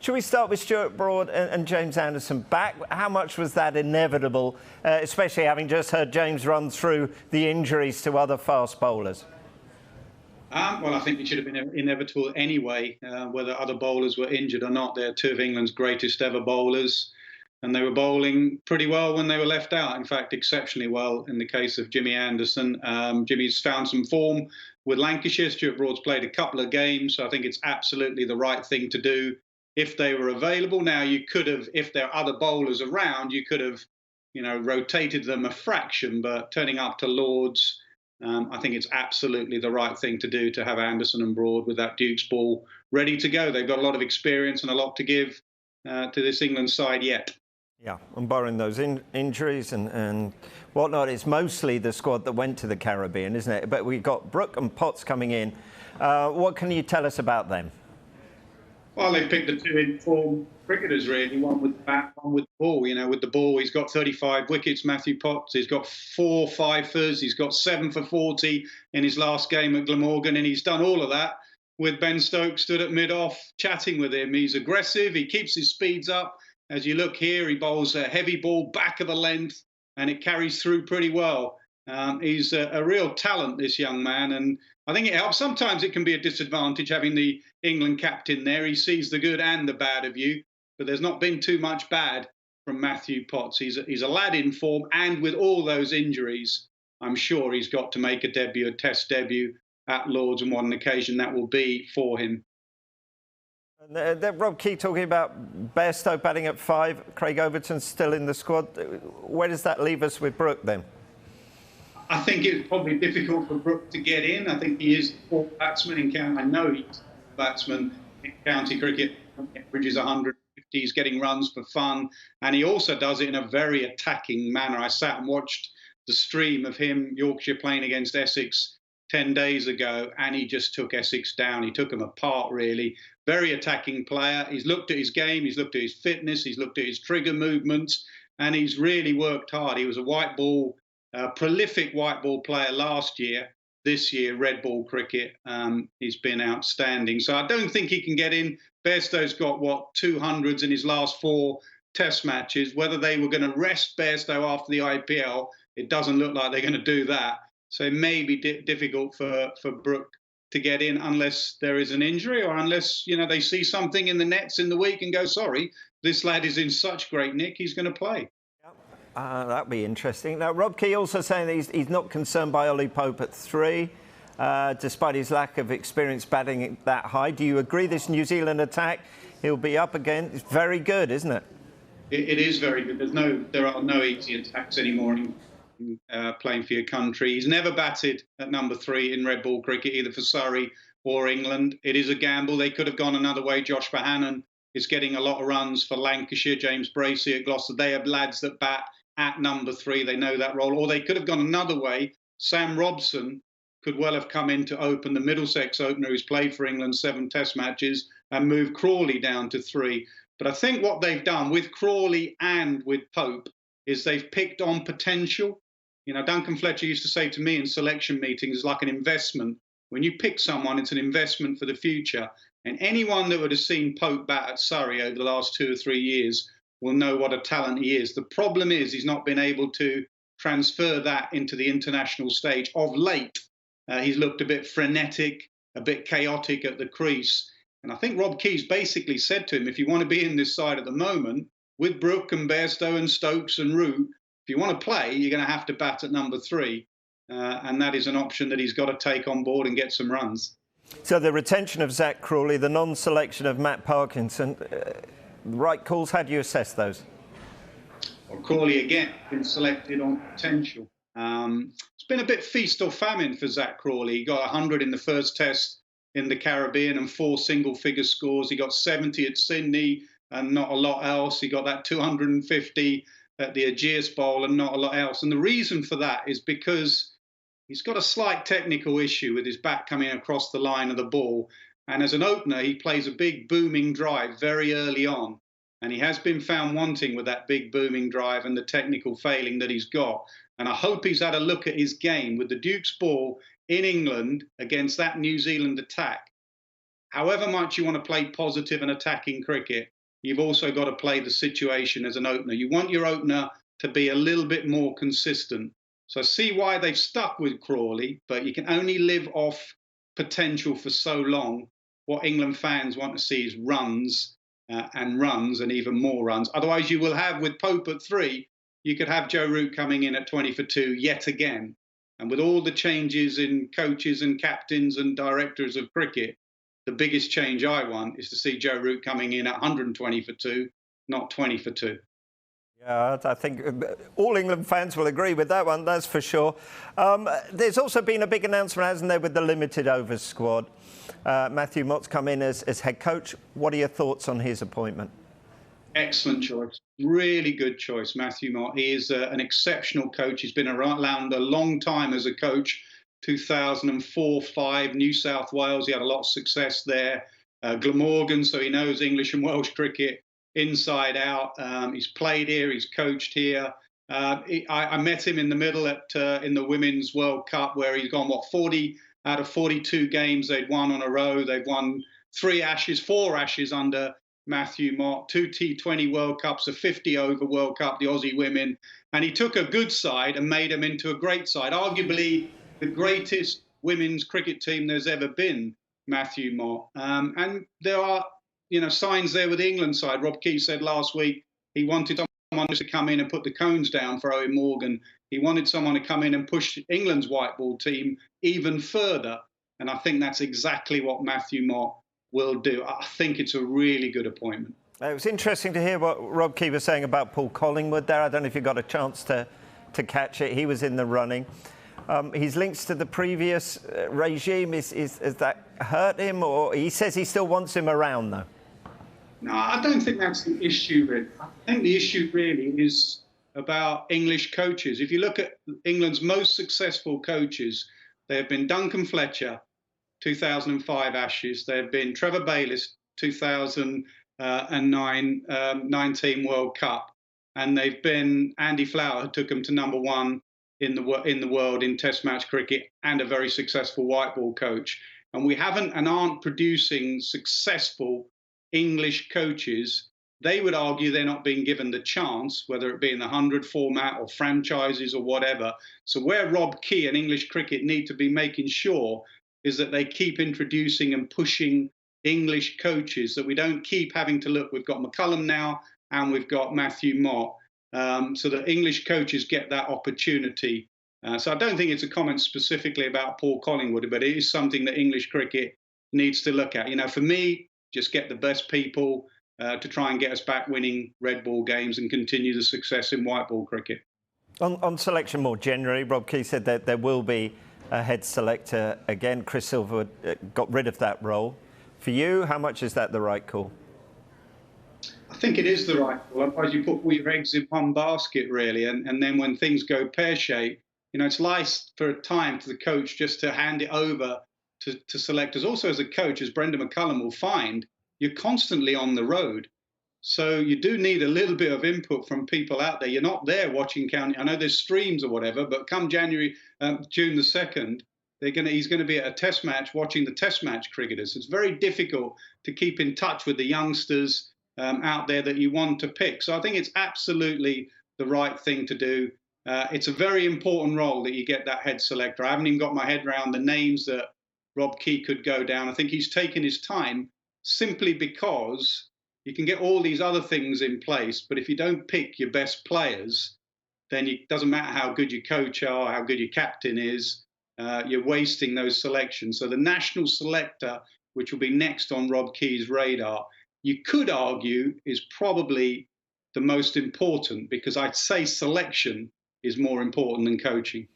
Should we start with Stuart Broad and James Anderson back? How much was that inevitable, especially having just heard James run through the injuries to other fast bowlers? Well, I think it should have been inevitable anyway, whether other bowlers were injured or not. They're two of England's greatest ever bowlers, and they were bowling pretty well when they were left out. In fact, exceptionally well in the case of Jimmy Anderson. Jimmy's found some form with Lancashire. Stuart Broad's played a couple of games, so I think it's absolutely the right thing to do if they were available. Now, you could have, if there are other bowlers around, you could have, rotated them a fraction, but turning up to Lord's, I think it's absolutely the right thing to do to have Anderson and Broad with that Duke's ball ready to go. They've got a lot of experience and a lot to give to this England side yet. Yeah, and barring those injuries and whatnot, it's mostly the squad that went to the Caribbean, isn't it? But we've got Brook and Potts coming in. What can you tell us about them? Well, they picked the two informed cricketers, really. One with the bat, one with the ball. With the ball, he's got 35 wickets, Matthew Potts. He's got 4 fifers. He's got 7 for 40 in his last game at Glamorgan. And he's done all of that with Ben Stokes stood at mid-off chatting with him. He's aggressive. He keeps his speeds up. As you look here, he bowls a heavy ball back of the length, and it carries through pretty well. He's a real talent, this young man, and I think it helps. Sometimes it can be a disadvantage having the England captain there. He sees the good and the bad of you, but there's not been too much bad from Matthew Potts. He's a lad in form, and with all those injuries, I'm sure he's got to make a test debut at Lord's on one occasion. That will be for him. Rob Key talking about Bairstow batting at 5, Craig Overton still in the squad. Where does that leave us with Brook then? I think it's probably difficult for Brook to get in. I think he is the fourth batsman in county. I know he's a batsman in county cricket. He averages 150. He's getting runs for fun, and he also does it in a very attacking manner. I sat and watched the stream of him, Yorkshire playing against Essex 10 days ago, and he just took Essex down. He took them apart, really. Very attacking player. He's looked at his game, he's looked at his fitness, he's looked at his trigger movements, and he's really worked hard. He was a white ball, prolific white ball player last year. This year, red ball cricket, he's been outstanding. So I don't think he can get in. Bairstow's got, 200s in his last 4 test matches. Whether they were going to rest Bairstow after the IPL, it doesn't look like they're going to do that. So it may be difficult for Brook to get in unless there is an injury, or unless they see something in the nets in the week and go, sorry, this lad is in such great nick, he's going to play. That'd be interesting. Now, Rob Key also saying that he's not concerned by Ollie Pope at 3, despite his lack of experience batting that high. Do you agree this New Zealand attack, he'll be up again? It's very good, isn't it? It is very good. There are no easy attacks anymore in playing for your country. He's never batted at number 3 in red ball cricket, either for Surrey or England. It is a gamble. They could have gone another way. Josh Bohannon is getting a lot of runs for Lancashire. James Bracey at Gloucester. They have lads that bat at number 3. They know that role. Or they could have gone another way. Sam Robson could well have come in to open, the Middlesex opener who's played for England 7 test matches, and moved Crawley down to 3. But I think what they've done with Crawley and with Pope is they've picked on potential. Duncan Fletcher used to say to me in selection meetings, it's like an investment. When you pick someone, it's an investment for the future. And anyone that would have seen Pope bat at Surrey over the last 2 or 3 years will know what a talent he is. The problem is he's not been able to transfer that into the international stage of late. He's looked a bit frenetic, a bit chaotic at the crease. And I think Rob Key's basically said to him, if you want to be in this side at the moment, with Brook and Bairstow and Stokes and Root, if you want to play, you're going to have to bat at number 3. And that is an option that he's got to take on board and get some runs. So the retention of Zach Crawley, the non-selection of Matt Parkinson, right calls, how do you assess those? Well, Crawley, again, been selected on potential. It's been a bit feast or famine for Zach Crawley. He got 100 in the first test in the Caribbean and 4 single-figure scores. He got 70 at Sydney and not a lot else. He got that 250 at the Aegeus Bowl and not a lot else. And the reason for that is because he's got a slight technical issue with his bat coming across the line of the ball. And as an opener, he plays a big booming drive very early on. And he has been found wanting with that big booming drive and the technical failing that he's got. And I hope he's had a look at his game with the Duke's ball in England against that New Zealand attack. However much you want to play positive and attacking cricket, you've also got to play the situation as an opener. You want your opener to be a little bit more consistent. So I see why they've stuck with Crawley, but you can only live off potential for so long. What England fans want to see is runs and even more runs. Otherwise, you will have, with Pope at 3, you could have Joe Root coming in at 20 for 2 yet again. And with all the changes in coaches and captains and directors of cricket, the biggest change I want is to see Joe Root coming in at 120 for 2, not 20 for 2. Yeah, I think all England fans will agree with that one, that's for sure. There's also been a big announcement, hasn't there, with the limited overs squad. Matthew Mott's come in as head coach. What are your thoughts on his appointment? Excellent choice. Really good choice, Matthew Mott. He is an exceptional coach. He's been around a long time as a coach. 2004-05, New South Wales. He had a lot of success there. Glamorgan, so he knows English and Welsh cricket inside out. He's played here. He's coached here. I met him in the middle in the Women's World Cup, where he's gone, 40 out of 42 games they'd won on a row. They've won 4 Ashes under Matthew Mott, 2 T20 World Cups, a 50-over World Cup, the Aussie women. And he took a good side and made them into a great side, arguably the greatest women's cricket team there's ever been, Matthew Mott. And there are, signs there with the England side. Rob Key said last week he wanted someone to come in and put the cones down for Owen Morgan. He wanted someone to come in and push England's white ball team even further. And I think that's exactly what Matthew Mott will do. I think it's a really good appointment. It was interesting to hear what Rob Key was saying about Paul Collingwood there. I don't know if you got a chance to catch it. He was in the running. His links to the previous regime, has that hurt him? Or he says he still wants him around, though? No, I don't think that's the issue, really. I think the issue really is about English coaches. If you look at England's most successful coaches, they have been Duncan Fletcher, 2005 Ashes. There have been Trevor Bayliss, 2009 19 World Cup, and they've been Andy Flower, who took them to #1 in the world in Test match cricket, and a very successful white ball coach. And we haven't and aren't producing successful English coaches. They would argue they're not being given the chance, whether it be in the 100 format or franchises or whatever. So where Rob Key and English cricket need to be making sure is that they keep introducing and pushing English coaches, that we don't keep having to look. We've got McCullum now and we've got Matthew Mott, so that English coaches get that opportunity. So I don't think it's a comment specifically about Paul Collingwood, but it is something that English cricket needs to look at. For me, just get the best people to try and get us back winning red ball games and continue the success in white ball cricket. On selection more generally, Rob Key said that there will be a head selector again. Chris Silver got rid of that role. For you, how much is that the right call? I think it is the right call. Otherwise, you put all your eggs in one basket, really. And then when things go pear-shaped, it's nice for a time for the coach just to hand it over to selectors. Also, as a coach, as Brendon McCullum will find, you're constantly on the road. So you do need a little bit of input from people out there. You're not there watching county. I know there's streams or whatever, but come June the 2nd, he's going to be at a test match watching the test match cricketers. It's very difficult to keep in touch with the youngsters out there that you want to pick. So I think it's absolutely the right thing to do. It's a very important role that you get that head selector. I haven't even got my head around the names that Rob Key could go down. I think he's taken his time simply because you can get all these other things in place, but if you don't pick your best players, then it doesn't matter how good your coach are, how good your captain is, you're wasting those selections. So the national selector, which will be next on Rob Key's radar, you could argue is probably the most important, because I'd say selection is more important than coaching.